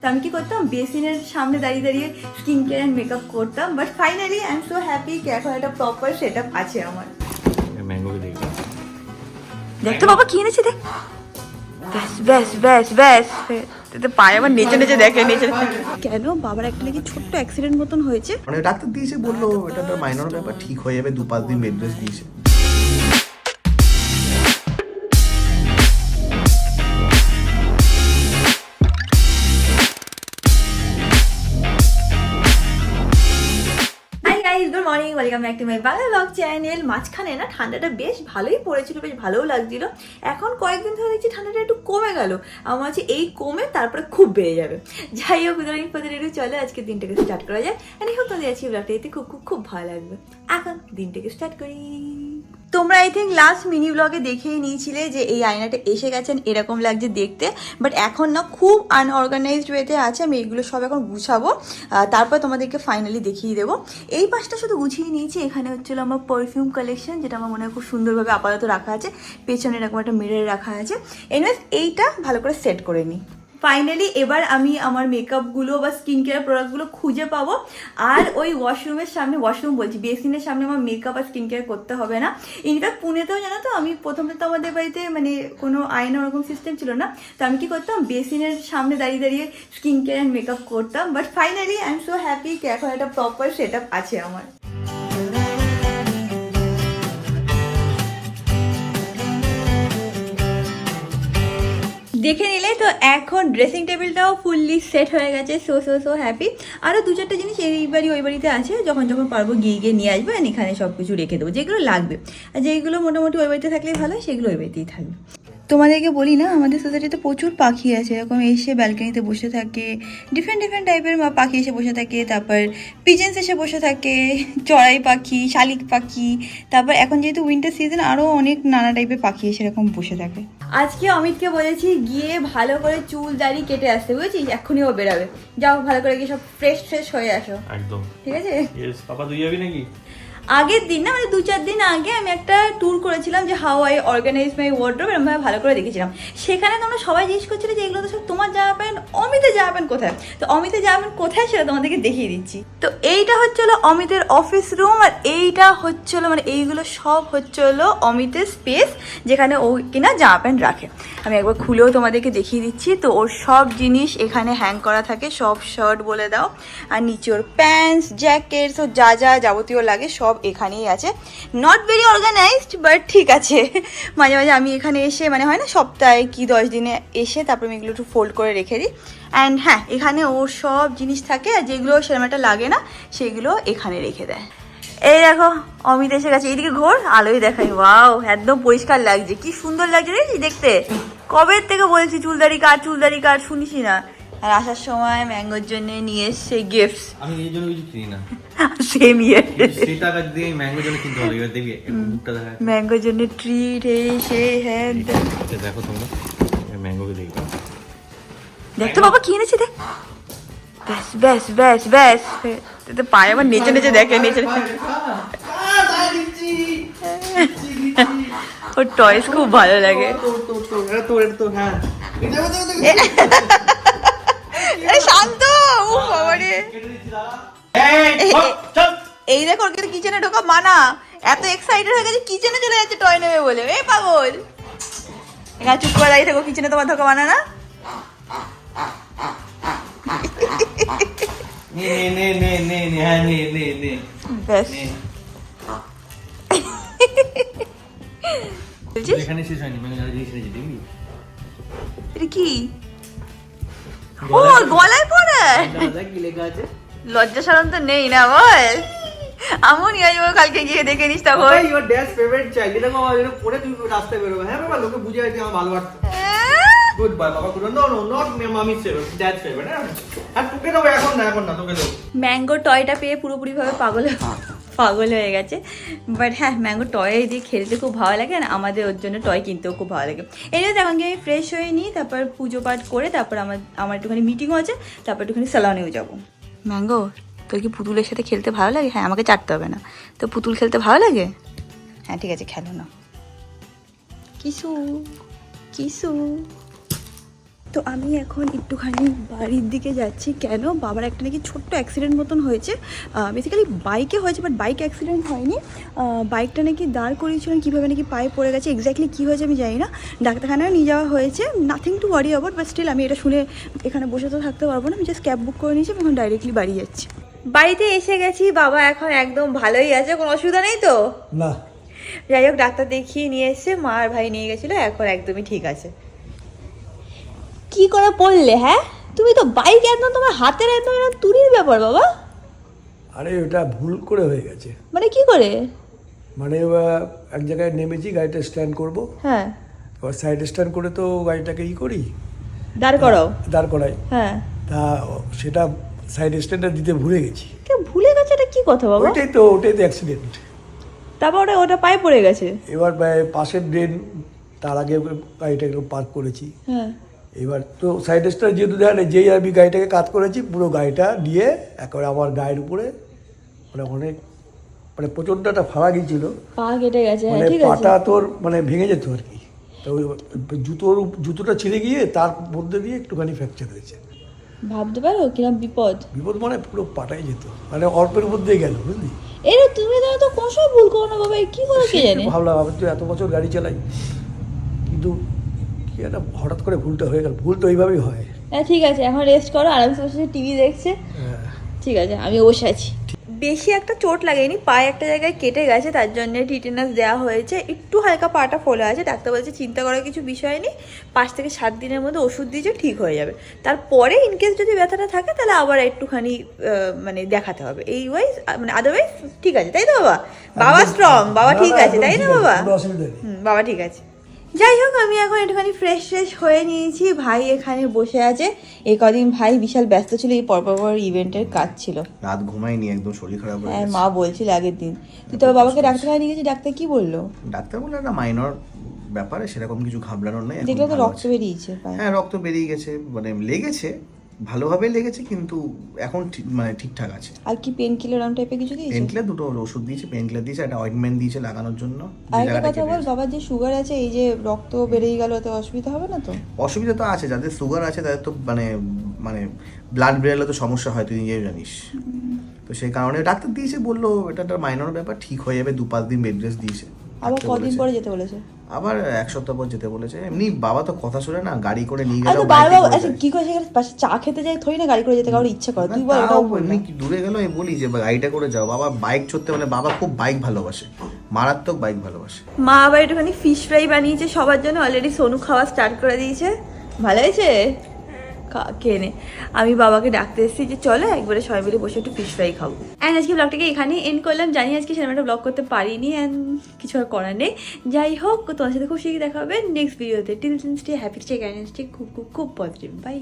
তো আমি কি করতাম বেসিনের সামনে দাঁড়িয়ে দাঁড়িয়ে স্কিন কেয়ার অ্যান্ড মেকআপ করতাম, but finally I am so happy কি এখন একটা প্রপার সেট আপ আছে আমার। ম্যাঙ্গোকে দেখি। দেখ তো বাবা কি এনেছে, দেখ। ব্যাস ব্যাস ব্যাস ব্যাস, তো পায়ে আমার নেচে নেচে দেখে নেচে। কেন বাবার একটা নাকি ছোট্ট অ্যাক্সিডেন্ট মতন হয়েছে, মানে ডাক্তার দিয়েছে, বললো এটা একটা মাইনর ব্যাপার, ঠিক হয়ে যাবে, 2-5 দিন বেড রেস্ট দিয়েছে। Good morning, welcome back to my Bangla blog channel. মাঝখানে না ঠান্ডাটা বেশ ভালোই পড়েছিল, বেশ ভালোও লাগছিল। এখন কয়েকদিন ধরে দেখছি ঠান্ডাটা একটু কমে গেল। আমার হচ্ছে এই কমে তারপরে খুব বেড়ে যাবে। যাই হোক, উদাহরণ পদের একটু চলে আজকে দিনটাকে স্টার্ট করা যায়। আমি হোক তোমাদের আজকে ব্লগটা এতে খুব খুব খুব ভালো লাগবে। এখন দিনটাকে স্টার্ট করি। তোমরা আই থিঙ্ক লাস্ট মিনি ব্লগে দেখেই নিয়েছিলে যে এই আয়নাটা এসে গেছেন, এরকম লাগছে দেখতে। বাট এখন না খুব আনঅর্গানাইজড ওয়েতে আছে। আমি এগুলো সব এখন গুছাবো, তারপর তোমাদেরকে ফাইনালি দেখিয়ে দেবো। এই পাশটা শুধু গুছিয়ে নিয়েছি। এখানে হচ্ছিল আমার পারফিউম কালেকশন, যেটা আমার মনে হয় খুব সুন্দরভাবে আপাতত রাখা আছে। পেছনে এরকম একটা মিরর রাখা আছে। এনিওয়েজ এইটা ভালো করে সেট করে নিই। ফাইনালি এবার আমি আমার মেকআপগুলো বা স্কিন কেয়ার প্রোডাক্টগুলো খুঁজে পাবো। আর ওই ওয়াশরুমের সামনে, ওয়াশরুম বলছি বেসিনের সামনে আমার মেকআপ আর স্কিন কেয়ার করতে হবে না। ইনফ্যাক্ট পুনেতেও জানো তো, আমি প্রথমে তো আমাদের বাড়িতে মানে কোনো আয়না ওরকম সিস্টেম ছিল না। তো আমি কি করতাম বেসিনের সামনে দাঁড়িয়ে দাঁড়িয়ে স্কিন কেয়ার অ্যান্ড মেকআপ করতাম। But finally I am so happy কি এখন একটা প্রপার সেট আপ আছে আমার। দেখে নিলে তো এখন ড্রেসিং টেবিলটাও ফুললি সেট হয়ে গেছে। So so so happy. আরও 2-4টা জিনিস এই বাড়ি ওই বাড়িতে আছে, যখন যখন পারবো গিয়ে গিয়ে নিয়ে আসবো। আর এখানে সব কিছু রেখে দেবো যেগুলো লাগবে। আর যেগুলো মোটামুটি ওই বাড়িতে থাকলেই ভালো, সেগুলো ওই বাড়িতেই থাকবে। তোমাদেরকে বলি না, আমাদের সোসাইটিতে প্রচুর পাখি আছে। এরকম এসে ব্যালকনিতে বসে থাকে, ডিফারেন্ট ডিফারেন্ট টাইপের পাখি এসে বসে থাকে। তারপর পিজেন্স এসে বসে থাকে, চড়াই পাখি, শালিক পাখি। তারপর এখন যেহেতু উইন্টার সিজন, আরও অনেক নানা টাইপের পাখি এসে এরকম বসে থাকে। আজকে অমিতকে বলেছি গিয়ে ভালো করে চুল দাড়ি কেটে আসতে, বুঝেছিস? এক্ষুনি ও বেরাবে। যাও ভালো করে গিয়ে সব ফ্রেশ ফ্রেশ হয়ে আসো। একদম ঠিক আছে। পাপা তুই যাবি নাকি? আগের দিন না, মানে 2-4 দিন আগে আমি একটা ট্যুর করেছিলাম, যে how I organize my wardrobe, এরকমভাবে ভালো করে দেখেছিলাম। সেখানে তোমরা সবাই জিজ্ঞেস করছিলে যে এগুলো তো সব তোমার জামা প্যান্ট, অমিতের জামা প্যান্ট কোথায়? তো অমিতের জামা প্যান্ট কোথায় সেটা তোমাদেরকে দেখিয়ে দিচ্ছি। তো এইটা হচ্ছিল অমিতের অফিস রুম, আর এইটা হচ্ছিল মানে এইগুলো সব হচ্ছিল অমিতের স্পেস, যেখানে ও কিনা জামা প্যান্ট রাখে। আমি একবার খুলেও তোমাদেরকে দেখিয়ে দিচ্ছি। তো ওর সব জিনিস এখানে হ্যাং করা থাকে, সব শার্ট বলে দাও, আর নিচে ওর প্যান্টস, জ্যাকেটস, ও যা যা যাবতীয় লাগে সব এখানেই আছে। নট ভেরি অর্গানাইজড, বাট ঠিক আছে। মাঝে মাঝে আমি এখানে এসে, মানে হয় না সপ্তাহে কি 10 দিনে এসে তারপর আমি এগুলো একটু ফোল্ড করে রেখে দিই। অ্যান্ড হ্যাঁ, এখানে ওর সব জিনিস থাকে, আর যেগুলো সেরকম একটা লাগে না সেগুলো এখানে রেখে দেয়। এই দেখো অমিত এসে গেছে। এইদিকে ঘোর, আলোই দেখাই। ওয়াও, একদম পরিষ্কার লাগছে, কি সুন্দর লাগছে রে দেখতে। কবে থেকে বলছি চুলদারি কাট শুনিসই না। আর আসার সময় ম্যাঙ্গোর জন্য নিয়ে এসছে গিফটস। আমি এই জন্য কিছু কিনি না। সেম ইয়ার সেই টাকা দিয়ে ম্যাঙ্গোর জন্য কিনতে হবে। এবার দেখবি মুখটা দেখা, ম্যাঙ্গোর জন্য ট্রিট, এই সে হ্যাঁ। দেখো তোমরা ম্যাঙ্গোকে দেখি। দেখ তো বাবা কি এনেছে, দেখ। ব্যাস ব্যাস ব্যাস ব্যাস, তো পায়ে আমার নেচে নেচে দেখে নেচে। ওর টয়েস খুব ভালো লাগে। শান্ত, ও বাবা রে। এই দেখো ওর কিন্তু কিচেনে ঢোকা মানা। এত এক্সাইটেড হয়ে গেছে, কিচেনে চলে যাচ্ছে টয় নেবে বলে। এ পাগল, এখানে চুপ করে দাঁড়িয়ে থাকো, কিচেনে তোমার ঢোকা মানা না। এখানে শেষ হয়নি, মানে এটা কি? ও গলায় পড়ে। কি লেখা আছে? লজ্জা শরম তো নেই না বল। আমিও নিয়ে আসবো কালকে গিয়ে দেখে নিস তখন। ইওর ড্যাশ ফেভারিট চাইল্ড, এটা আমার এটা পরে তুমি রাস্তায় বেরোবে। হ্যাঁ বাবা, লোকে বুঝে আছে আমার ভালো বার্তা। গুড বাই বাবা, good. No no, not mummy's favourite, dad's favourite. আর তোকে দেবো এখন না তোকে দেবো। ম্যাঙ্গো টয়টা পেয়ে পুরোপুরি ভাবে পাগল হয়ে গেছে। বাট হ্যাঁ, ম্যাঙ্গো টয় দিয়ে খেলতে খুব ভালো লাগে, আর আমাদের ওর জন্য টয় কিনতেও খুব ভালো লাগে। এই জন্য এখন আমি ফ্রেশ হয়ে নিই, তারপর পুজো পাঠ করে তারপর আমার একটুখানি মিটিংও আছে, তারপর একটুখানি স্যালনেও যাবো। ম্যাঙ্গো, তোর কি পুতুলের সাথে খেলতে ভালো লাগে? হ্যাঁ, আমাকে চাটতে হবে না। তো পুতুল খেলতে ভালো লাগে? হ্যাঁ ঠিক আছে, খেলো না। কিসু কিসু। তো আমি এখন একটুখানি বাড়ির দিকে যাচ্ছি। কেন? বাবার একটা নাকি ছোট্ট অ্যাক্সিডেন্ট মতন হয়েছে, বেসিক্যালি বাইকে হয়েছে, বাট বাইক অ্যাক্সিডেন্ট হয়নি। বাইকটা নাকি দাঁড় করিয়েছিলেন, কীভাবে নাকি পায়ে পড়ে গেছে, এক্স্যাক্টলি কী হয়েছে আমি জানি না। ডাক্তারখানায় নিয়ে যাওয়া হয়েছে, nothing to worry about, but still আমি এটা শুনে এখানে বসে তো থাকতে পারবো না। আমি জাস্ট ক্যাব বুক করে নিয়েছি, এখন ডাইরেক্টলি বাড়ি যাচ্ছি। বাড়িতে এসে গেছি, বাবা এখন একদম ভালোই আছে, কোনো অসুবিধা নেই তো? না, যাই হোক, ডাক্তার দেখিয়ে নিয়ে এসছে, মা আর ভাই নিয়ে গেছিলো, এখন একদমই ঠিক আছে। কি করে পড়লে? হ্যাঁ, তুমি তো বাইক একদম তোমার হাতের একদম তুরির ব্যাপার বাবা। আরে ওটা ভুল করে হয়ে গেছে। মানে কি করে? মানে এক জায়গায় নেমেছি, গাড়িটা স্ট্যান্ড করব, হ্যাঁ, এবার সাইড স্ট্যান্ড করে তো গাড়িটাকে করি, দাঁড় করাও। দাঁড় করাই। হ্যাঁ, তা সেটা সাইড স্ট্যান্ডটা দিতে ভুলে গেছি। কে ভুলে গেছে? এটা কি কথা বাবা? ওটাই তো অ্যাক্সিডেন্ট। তারপর ওটা পায়ে পড়ে গেছে। এবার পাশের ড্রেন, তার আগে গাড়িটাকে পার্ক করেছি। হ্যাঁ, এবার তো সাইড স্ট্যান্ড যেহেতু দেখা নেই, যেই আমি গাড়িটাকে কাজ করেছি, পুরো গাড়িটা নিয়ে একেবারে আমার গায়ের উপরে, মানে অনেক, মানে প্রচণ্ড একটা ফাড়া গিয়েছিল, পা কেটে গেছে। হ্যাঁ, মানে ঠিক আছে। পাটা তোর মানে ভেঙে যেত আর কি। তো ওই জুতোটা ছিঁড়ে গিয়ে তার মধ্যে দিয়ে একটুখানি ফ্র্যাকচার হয়েছে। ভাবতে পারো কিরম বিপদ। বিপদ মানে পুরো পাটাই যেত, মানে অল্পের মধ্যেই গেল, বুঝলি? এই তুমি তো কোনো সময় ভুল করো না বাবা, কি করে কে জানে। ভাবলাম আমি তো এত বছর গাড়ি চালাই, কিন্তু কি একটা হঠাৎ করে ভুলটা হয়ে গেল। ভুল তো এইভাবেই হয়। হ্যাঁ, ঠিক আছে, এখন রেস্ট করো, আরামসে বসে টিভি দেখছে। হ্যাঁ, ঠিক আছে, আমি বসে আছি। বেশি একটা চোট লাগেনি, পায়ে একটা জায়গায় কেটে গেছে, তার জন্য টিটেনাস দেওয়া হয়েছে, একটু হালকা পাটা ফোলা আছে। ডাক্তার বলছে চিন্তা করার কিছু বিষয় নেই, 5 থেকে 7 দিনের মধ্যে ওষুধ দিয়েছে, ঠিক হয়ে যাবে। তারপরে ইনকেস যদি ব্যথাটা থাকে তাহলে আবার একটুখানি মানে দেখাতে হবে। এই ওয়াইজ মানে আদারওয়াইজ ঠিক আছে, তাই তো বাবা? বাবা স্ট্রং, বাবা ঠিক আছে, তাই না বাবা? কোনো অসুবিধা নেই। বাবা ঠিক আছে। যাই হোক, আমি এখন একটুখানি ফ্রেশ হয়ে নিয়েছি। ভাই এখানে বসে আছে। এই কদিন ভাই বিশাল ব্যস্ত ছিল, এই পরপর ইভেন্টের কাজ ছিল। রাত ঘুমাইনি, একদম শরীর খারাপ হয়ে হ্যাঁ, গেছে। মা বলছিল আগের দিন। তুই তো বাবাকে ডাক্তারখানায় নিয়ে গেছি, ডাক্তার কি বললো? ডাক্তার বললো একটা মাইনর ব্যাপারে, সেরকম কিছু ঘাবড়ানোর নেই, এখন দেখলে তো ভালো রক্ত আছে। বেরিয়েছে পায়ে। হ্যাঁ, রক্ত বেরিয়ে গেছে, মানে লেগেছে, ভালোভাবে লেগেছে, কিন্তু এখন মানে ঠিকঠাক আছে। আর কি পেন কিলার আম টাইপের কিছু দিয়েছে? পেন কিলার, 2টো ওষুধ দিয়েছে, পেন কিলার দিয়েছে, একটা অয়েন্টমেন্ট দিয়েছে লাগানোর জন্য। যে আর একটা জায়গাটা কথা কেটে বল, গেছে। বাবার যে সুগার আছে, এই যে রক্ত বেরিয়ে গেল, তো অসুবিধা হবে না তো? অসুবিধা তো আছে, যাদের সুগার আছে তাদের তো মানে মানে ব্লাড বেরোলে তো সমস্যা হয়, তুই নিজেই জানিস। তো সেই কারণে ডাক্তার দিয়েছে, বললো এটা একটা মাইনর ব্যাপার, ঠিক হয়ে যাবে, 2-5 দিন বেড রেস্ট দিয়েছে। আবার থাকতে কদিন বলেছে। পরে যেতে বলেছে? আবার 1 সপ্তাহ পর যেতে বলেছে। এমনি বাবা তো কথা শুনে না, গাড়ি করে নিয়ে আচ্ছা, গেল, বারবার আচ্ছা কি করে সেখানে পাশে চা খেতে যাই, থই না গাড়ি করে যেতে কারোর ইচ্ছা করে? তুই বল, ওটাও বল না। এমনি কি দূরে গেল, আমি বলি যে গাড়িটা করে যাও। বাবা বাইক চড়তে, মানে বাবা খুব বাইক ভালোবাসে, মারাত্মক বাইক ভালোবাসে। মা আবার একটুখানি ফিশ ফ্রাই বানিয়েছে সবার জন্য, অলরেডি সোনু খাওয়া স্টার্ট করে দিয়েছে। ভালো হয়েছে? খেয়ে নে। আমি বাবাকে ডাকতে এসেছি যে চলো একবারে সবাই মিলে বসে একটু ফিশ ফ্রাই খাবো। অ্যান্ড আজকে ব্লগটাকে এখানেই এন্ড করলাম। জানি আজকে সেরকম একটা ব্লগ করতে পারিনি, অ্যান্ড কিছু আর করার নেই। যাই হোক, তোমার সাথে খুব শীঘ্রই দেখা হবে নেক্সট ভিডিওতে। Till then stay happy, stay kind, stay খুব খুব খুব পজিটিভ। বাই।